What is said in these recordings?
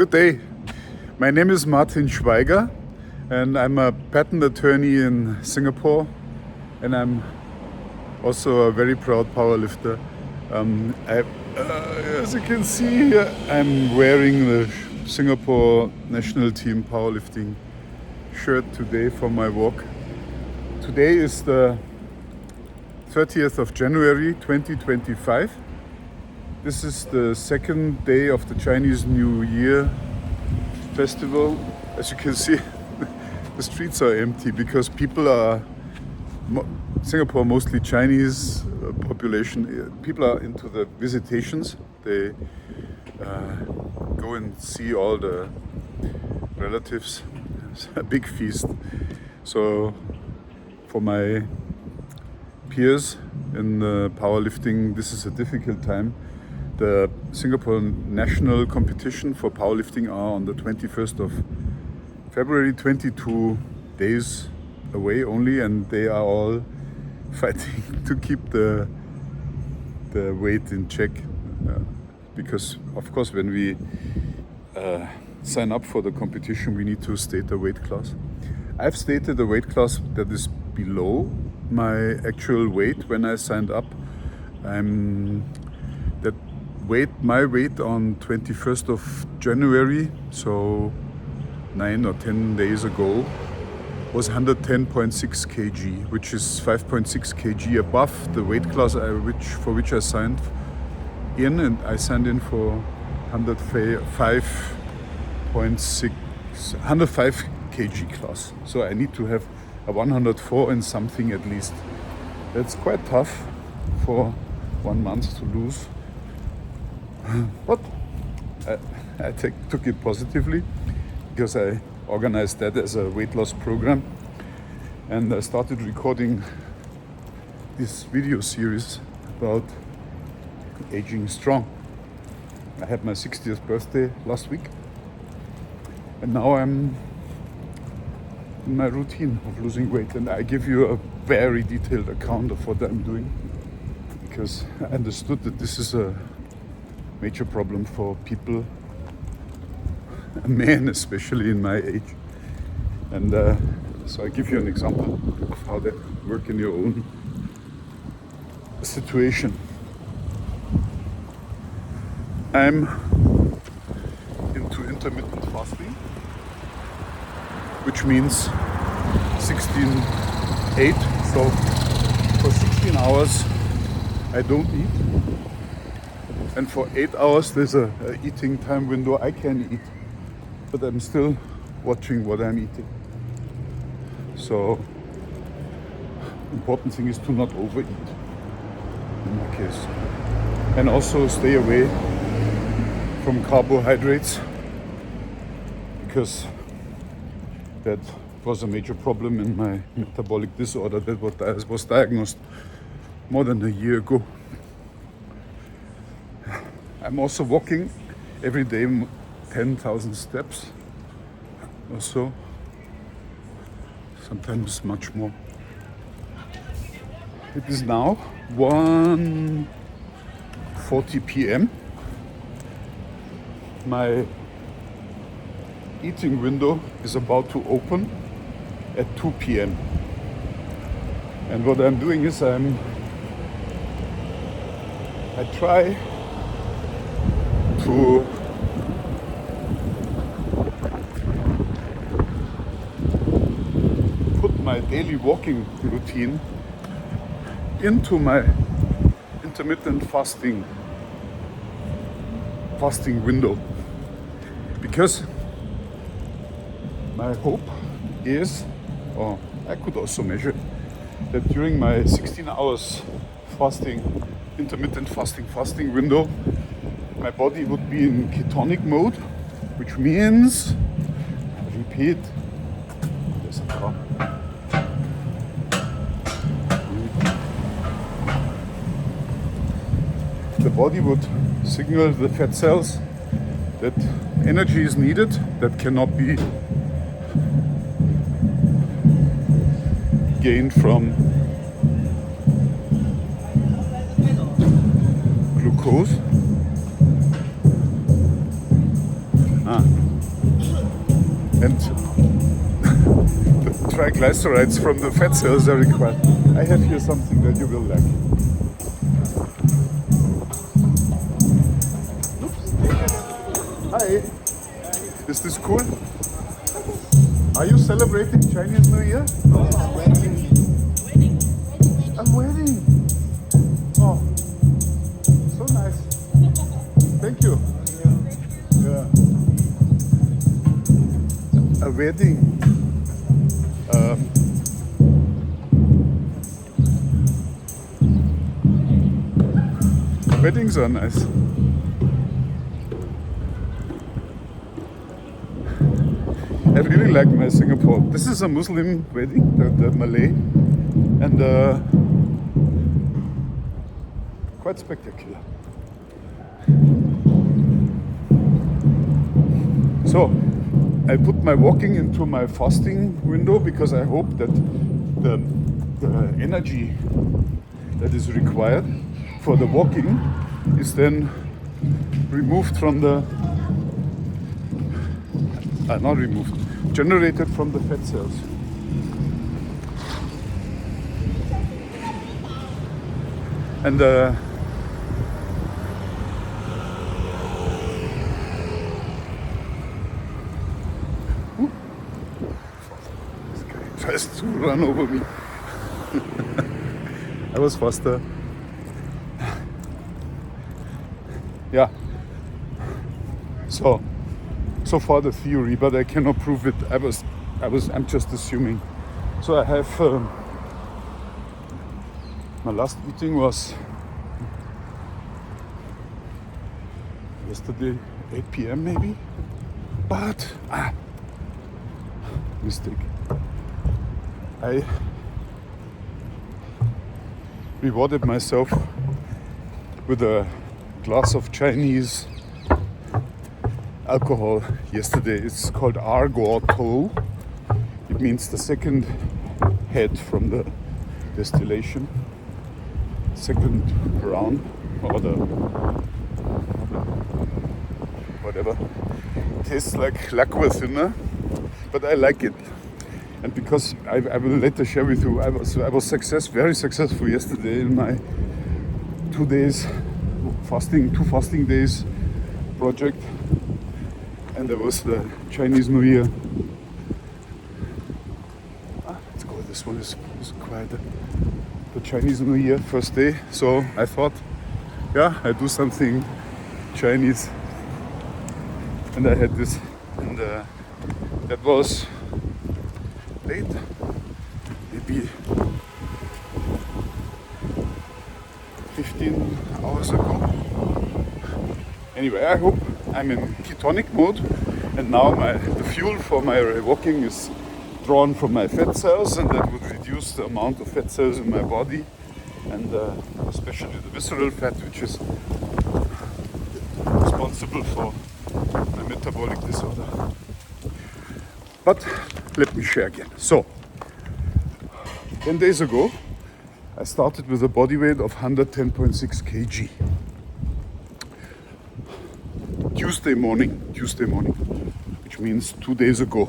Good day. My name is Martin Schweiger and I'm a patent attorney in Singapore, and I'm also a very proud powerlifter. As you can see here, I'm wearing the Singapore national team powerlifting shirt today for my walk. Today is the 30th of January 2025. This is the second day of the Chinese New Year festival. As you can see, the streets are empty because people are, Singapore mostly Chinese population, people are into the visitations. They go and see all the relatives. It's a big feast. So for my peers in powerlifting, this is a difficult time. The Singapore national competition for powerlifting are on the 21st of February, 22 days away only, and they are all fighting to keep the weight in check. Because of course when we sign up for the competition we need to state a weight class. I've stated a weight class that is below my actual weight when I signed up. My weight on 21st of January, so 9 or 10 days ago, was 110.6 kg, which is 5.6 kg above the weight class for which I signed in, and I signed in for 105 kg class. So I need to have a 104 and something at least. That's quite tough for 1 month to lose. But I took it positively because I organized that as a weight loss program, and I started recording this video series about aging strong. I had my 60th birthday last week, and now I'm in my routine of losing weight, and I give you a very detailed account of what I'm doing because I understood that this is a major problem for people, men especially in my age, and so I give you an example of how that work in your own situation. I'm into intermittent fasting, which means 16-8, so for 16 hours I don't eat. And for 8 hours there's a eating time window I can eat, but I'm still watching what I'm eating. So important thing is to not overeat in my case, and also stay away from carbohydrates, because that was a major problem in my metabolic disorder that was diagnosed more than a year ago. I'm also walking every day 10,000 steps or so, sometimes much more. It is now 1:40 p.m. My eating window is about to open at 2 p.m. And what I'm doing is I try to put my daily walking routine into my intermittent fasting window, because my hope is, or I could also measure that during my 16 hours intermittent fasting window, my body would be in ketonic mode, which means, repeat, there's a car. The body would signal the fat cells that energy is needed that cannot be gained from glucose. And the triglycerides from the fat cells are required. I have here something that you will like. Hi. Is this cool? Are you celebrating Chinese New Year? No, it's wedding. A wedding. Oh, so nice. Thank you. Yeah. A wedding. Weddings are nice. I really like my Singapore. This is a Muslim wedding, the Malay, and quite spectacular. So I put my walking into my fasting window because I hope that the energy that is required for the walking is then removed from the not removed, generated from the fat cells. And this guy tries to run over me. I was faster. Yeah. So far the theory, but I cannot prove it. I'm just assuming. So I have my last meeting was yesterday, 8 p.m. maybe. But mistake. I rewarded myself with a glass of Chinese alcohol yesterday. It's called Argo. It means the second head from the distillation, second round, or the whatever. It tastes like lacquer thinner, but I like it. And because I will later share with you, I was very successful yesterday in my 2 days fasting, 2 fasting days project. And there was the Chinese New Year. Let's go. This one is quieter. The Chinese New Year first day. So I thought, yeah, I do something Chinese. And I had this, and that was late, maybe 15 hours ago. Anyway, I hope I'm in ketonic mode, and now the fuel for my walking is drawn from my fat cells, and that would reduce the amount of fat cells in my body, and especially the visceral fat, which is responsible for my metabolic disorder. But let me share again. So, 10 days ago, I started with a body weight of 110.6 kg. Tuesday morning, which means 2 days ago,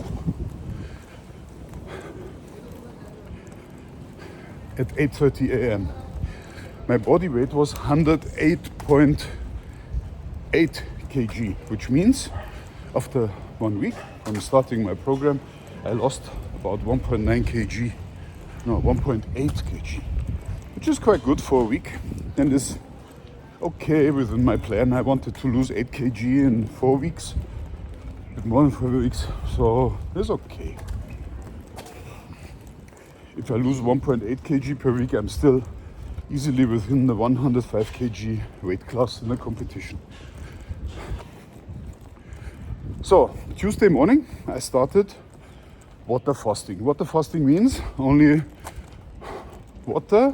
at 8:30 a.m. my body weight was 108.8 kg, which means after 1 week from starting my program, I lost about 1.9 kg, no, 1.8 kg, which is quite good for a week, and is okay within my plan. I wanted to lose 8 kg in 4 weeks, a bit more than 4 weeks, so it's okay. If I lose 1.8 kg per week, I'm still easily within the 105 kg weight class in the competition. So, Tuesday morning, I started water fasting. Water fasting means only water,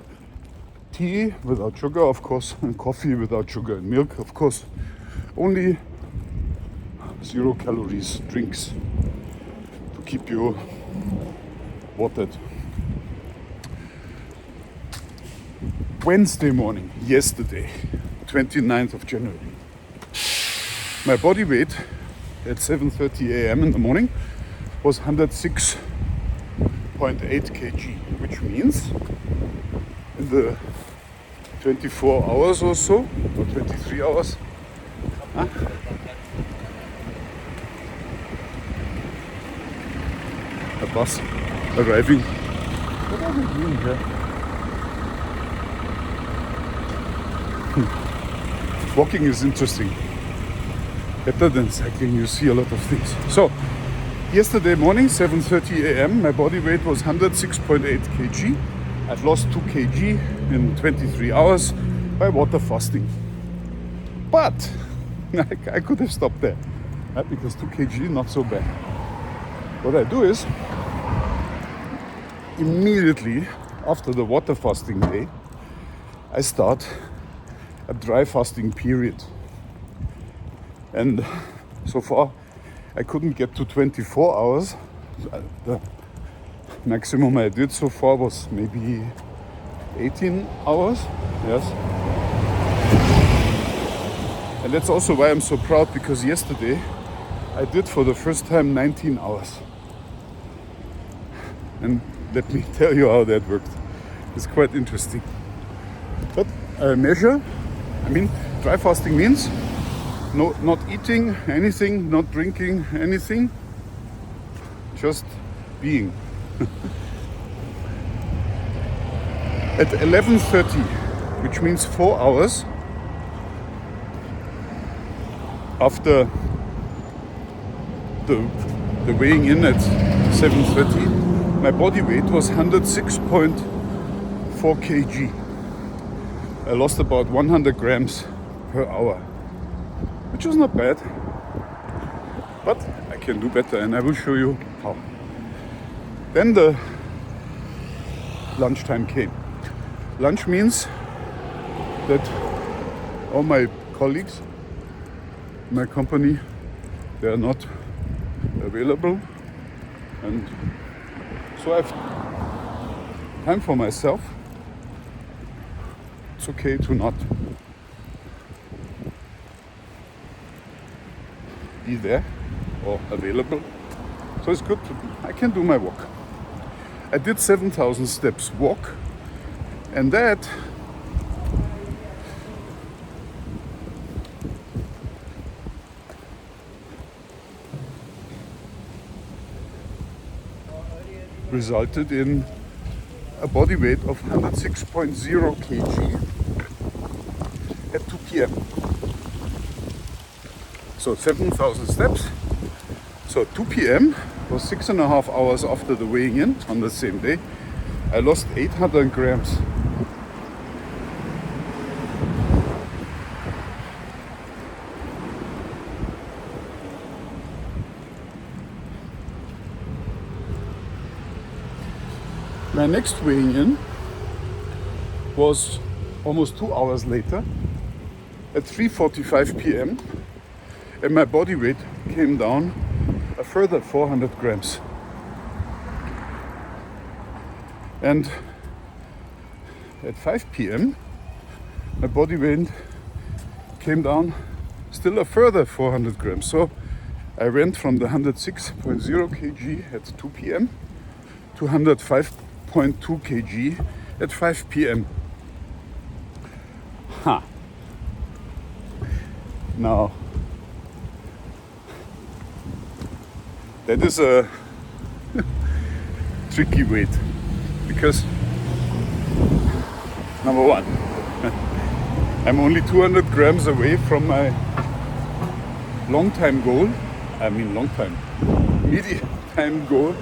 tea without sugar, of course, and coffee without sugar, and milk, of course. Only 0 calories drinks to keep you watered. Wednesday morning, yesterday, 29th of January, my body weight at 7:30 a.m. in the morning was 106.8 kg, which means in the 24 hours or so, or 23 hours, a bus arriving. What are they doing here? Walking is interesting. Better than cycling, you see a lot of things. So, yesterday morning, 7:30 a.m., my body weight was 106.8 kg. I've lost 2 kg in 23 hours by water fasting. But I could have stopped there, right? Because 2 kg not so bad. What I do is, immediately after the water fasting day, I start a dry fasting period. And so far, I couldn't get to 24 hours. The maximum I did so far was maybe 18 hours. Yes. And that's also why I'm so proud, because yesterday I did for the first time 19 hours. And let me tell you how that worked. It's quite interesting. But dry fasting means not eating anything, not drinking anything, just being. At 11:30, which means 4 hours after the weighing in at 7:30, my body weight was 106.4 kg. I lost about 100 grams per hour, which is not bad, but I can do better, and I will show you how. Then the lunchtime came. Lunch means that all my colleagues, my company, they are not available, and so I have time for myself. It's okay to not be there or available. So it's good I can do my walk. I did 7,000 steps walk, and that resulted in a body weight of 106.0 kg at 2 p.m. So 7,000 steps. So 2 p.m. was 6.5 hours after the weighing in on the same day. I lost 800 grams. My next weighing in was almost 2 hours later at 3:45 p.m. and my body weight came down a further 400 grams. And at 5 p.m. my body weight came down still a further 400 grams. So I went from the 106.0 kg at 2 p.m. to 105.2 kg at 5 p.m. Now, that is a tricky weight, because number one, I'm only 200 grams away from my medium time goal,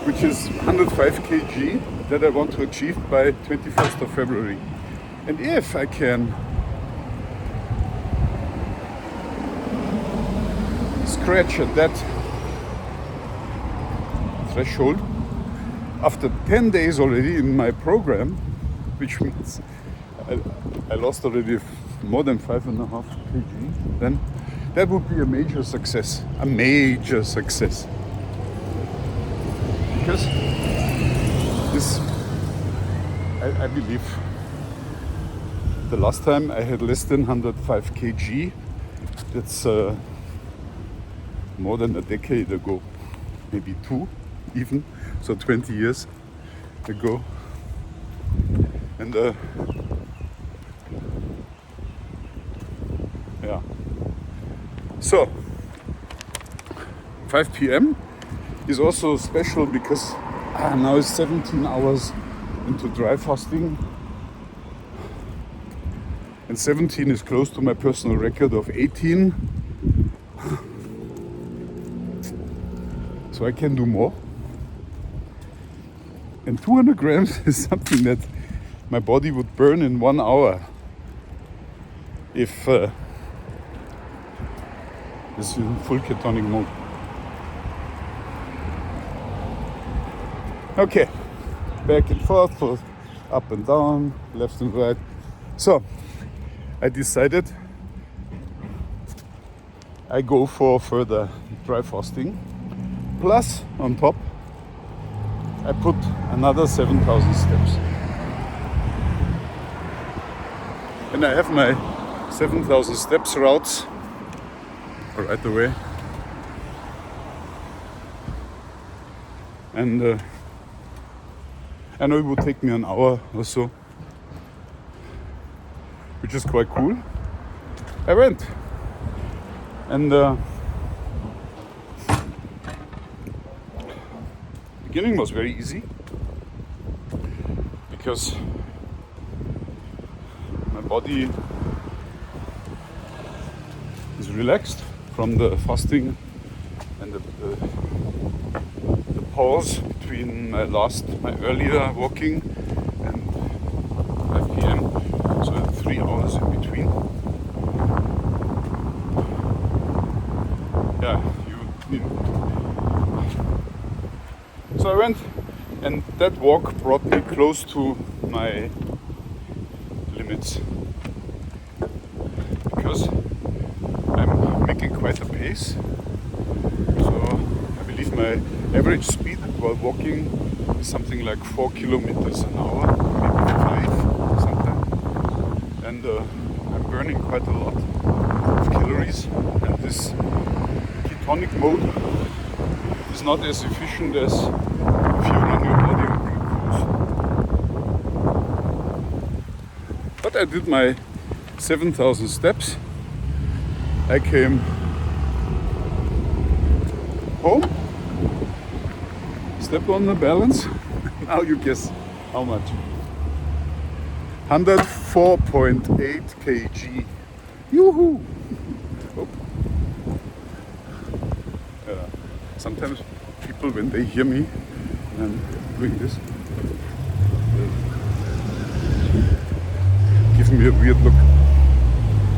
which is 105 kg that I want to achieve by 21st of February. And if I can scratch at that threshold after 10 days already in my program, which means I lost already more than 5.5 kg, then that would be a major success. A major success. Because this, I believe, the last time I had less than 105 kg, that's more than a decade ago, maybe 2 even, so 20 years ago. And yeah, so 5 p.m. is also special because now it's 17 hours into dry fasting, and 17 is close to my personal record of 18, so I can do more. And 200 grams is something that my body would burn in 1 hour if it's in full ketonic mode. Okay, back and forth, up and down, left and right. So I decided I go for further dry fasting. Plus, on top, I put another 7,000 steps. And I have my 7,000 steps routes right away. And I know it would take me an hour or so, which is quite cool. I went. And beginning was very easy because my body is relaxed from the fasting and the pause between my earlier walking and 5 p.m. So 3 hours in between. Yeah, so I went, and that walk brought me close to my limits because I'm making quite a pace. So I believe my average speed while walking is something like 4 kilometers an hour, maybe 5 sometimes. And I'm burning quite a lot of calories, and this ketonic mode is not as efficient as if you run your body on glucose. But I did my 7,000 steps. I came home, step on the balance. Now you guess how much. 104.8 kg. Yoo-hoo! Oh. Sometimes people, when they hear me and I'm doing this, they give me a weird look.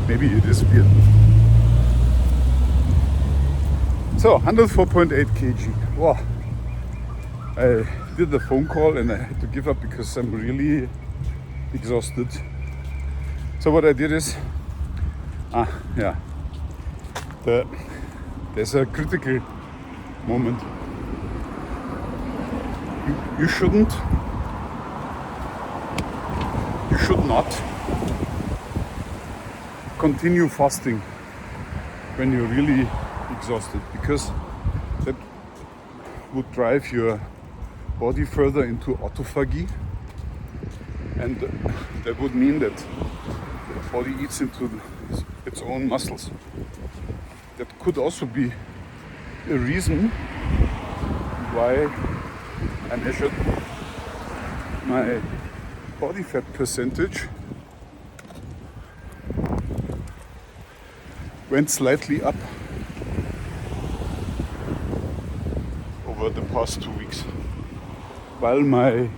Maybe it is weird. So 104.8 kg. Wow. I did the phone call and I had to give up because I'm really exhausted. So what I did is, there's a critical moment. You should not continue fasting when you're really exhausted, because that would drive your body further into autophagy, and that would mean that the body eats into its own muscles. That could also be a reason why I measured my body fat percentage went slightly up over the past 2 weeks, while my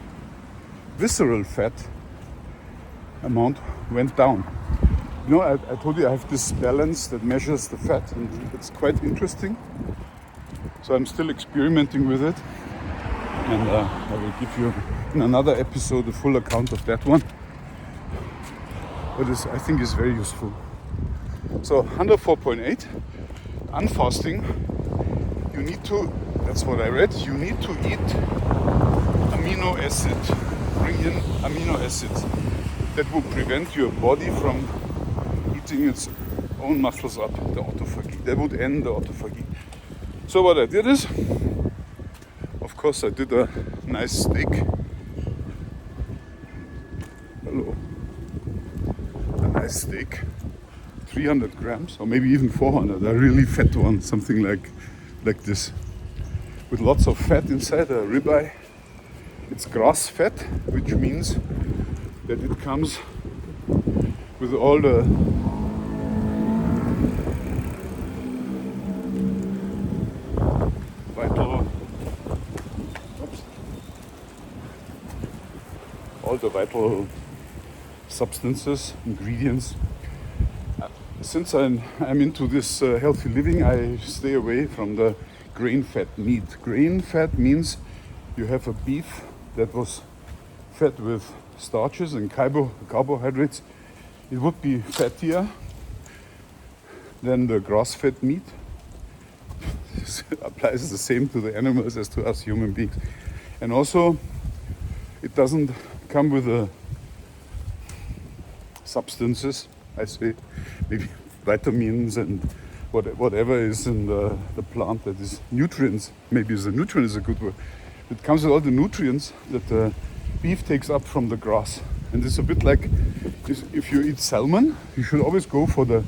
visceral fat amount went down. You know, I told you I have this balance that measures the fat, and it's quite interesting. So I'm still experimenting with it, and I will give you in another episode a full account of that one. But I think is very useful. So 104.8, unfasting, you need to, that's what I read, you need to eat amino acid, bring in amino acids that will prevent your body from eating its own muscles up, the autophagy. That would end the autophagy. So what I did is, of course, I did a nice steak. Hello. A nice steak. 300 grams, or maybe even 400. A really fat one, something like this, with lots of fat inside. A ribeye. It's grass fat, which means that it comes with all the vital substances, ingredients. Since I'm into this healthy living, I stay away from the grain-fed meat. Grain-fed means you have a beef that was fed with starches and carbohydrates. It would be fattier than the grass-fed meat. This applies the same to the animals as to us human beings. And also, it doesn't come with the substances, I say, maybe vitamins and whatever is in the plant that is nutrients. Maybe the nutrient is a good word. It comes with all the nutrients that the beef takes up from the grass. And it's a bit like if you eat salmon, you should always go for the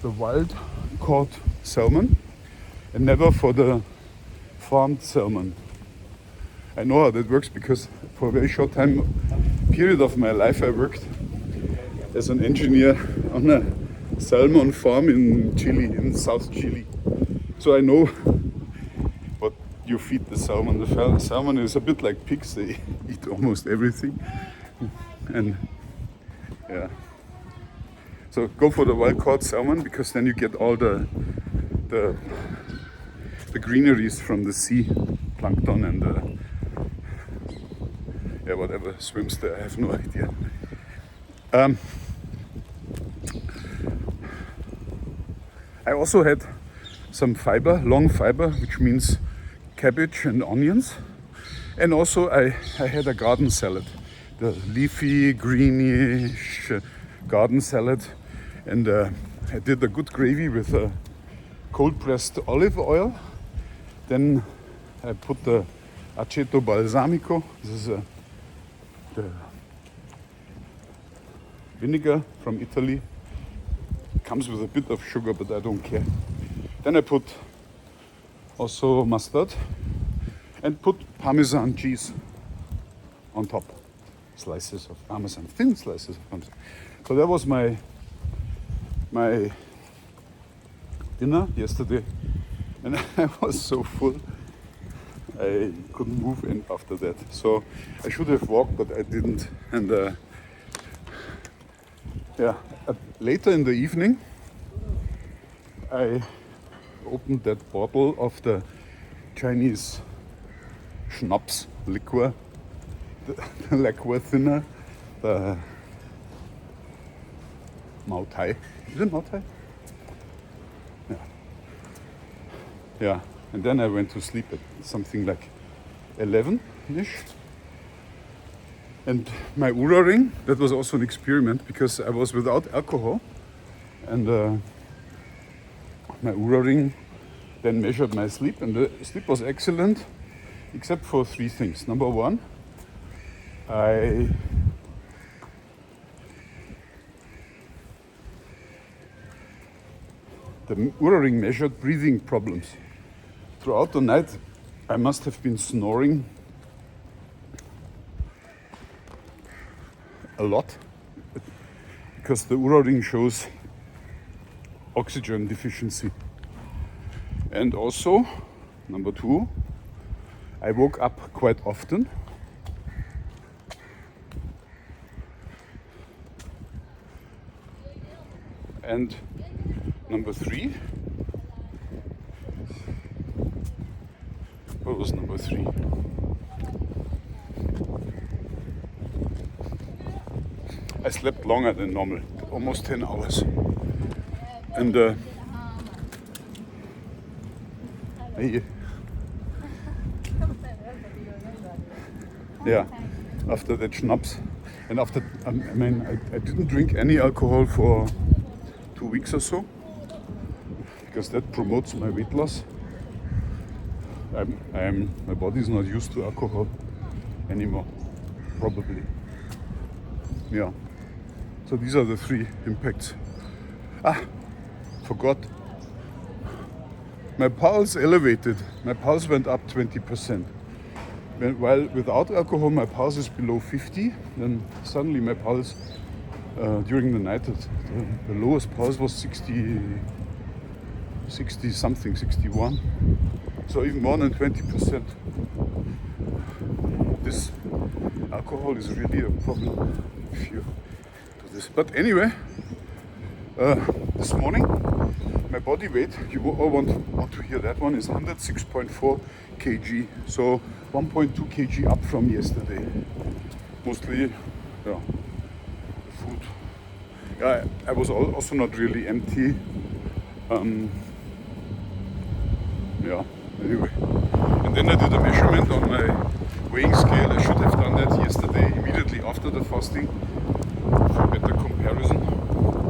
wild caught salmon and never for the farmed salmon. I know how that works because for a very short period of my life I worked as an engineer on a salmon farm in Chile, in South Chile. So I know what you feed the salmon. The salmon is a bit like pigs, they eat almost everything. And yeah. So go for the wild caught salmon because then you get all the greeneries from the sea, plankton and whatever swims there, I have no idea. I also had some fiber, long fiber, which means cabbage and onions. And also I had a garden salad, the leafy, greenish garden salad. And I did a good gravy with cold pressed olive oil. Then I put the aceto balsamico. This is the vinegar from Italy. It comes with a bit of sugar, but I don't care. Then I put also mustard and put Parmesan cheese on top. Slices of Parmesan, thin slices of Parmesan. So that was my dinner yesterday. And I was so full. I couldn't move in after that. So I should have walked, but I didn't. And later in the evening, I opened that bottle of the Chinese schnapps liqueur, the liqueur thinner, the Mao Tai. Is it Mao Tai? Yeah. Yeah. And then I went to sleep at something like 11-ish. And my Oura ring, that was also an experiment because I was without alcohol. And my Oura ring then measured my sleep, and the sleep was excellent, except for 3 things. Number 1, the Oura ring measured breathing problems. Throughout the night, I must have been snoring a lot because the Oura ring shows oxygen deficiency. And also, number 2, I woke up quite often. And number 3, what was number 3? I slept longer than normal, almost 10 hours. And after that schnapps, and after, I didn't drink any alcohol for 2 weeks or so, because that promotes my weight loss. my body is not used to alcohol anymore, probably. Yeah. So these are the 3 impacts. Forgot. My pulse elevated. My pulse went up 20%. While without alcohol, my pulse is below 50. Then suddenly my pulse during the night, the lowest pulse was 60 something, 61. So even more than 20%. This alcohol is really a problem if you do this. But anyway, this morning, my body weight, you all want to hear that one, is 106.4 kg. So 1.2 kg up from yesterday. Mostly, yeah, food. Yeah, I was also not really empty. Yeah, anyway. And then I did a measurement on my weighing scale. I should have done that yesterday, immediately after the fasting, for better comparison.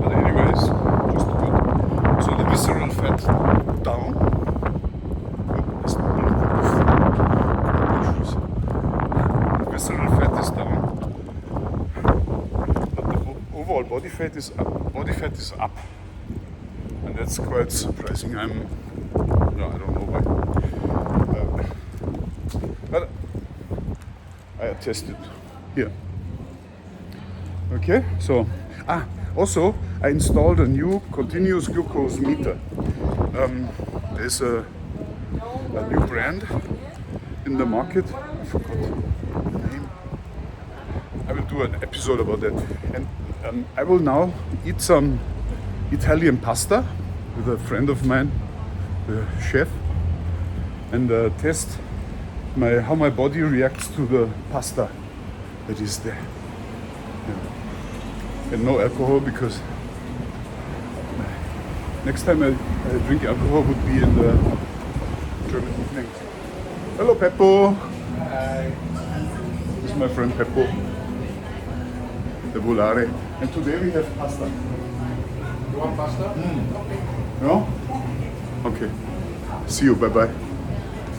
But anyways, just good. So the visceral fat down. Visceral fat is down. But the overall body fat is up. Body fat is up. And that's quite surprising. I don't know why. But I tested here. Okay, so also I installed a new continuous glucose meter. There's a new brand in the market. I forgot the name. I will do an episode about that. And I will now eat some Italian pasta with a friend of mine, the chef, and test how my body reacts to the pasta that is there. Yeah. And no alcohol, because next time I drink alcohol would be in the German evening. Hello Peppo! Hi! This is my friend Peppo, the Volare. And today we have pasta. You want pasta? No? Okay. See you, bye bye.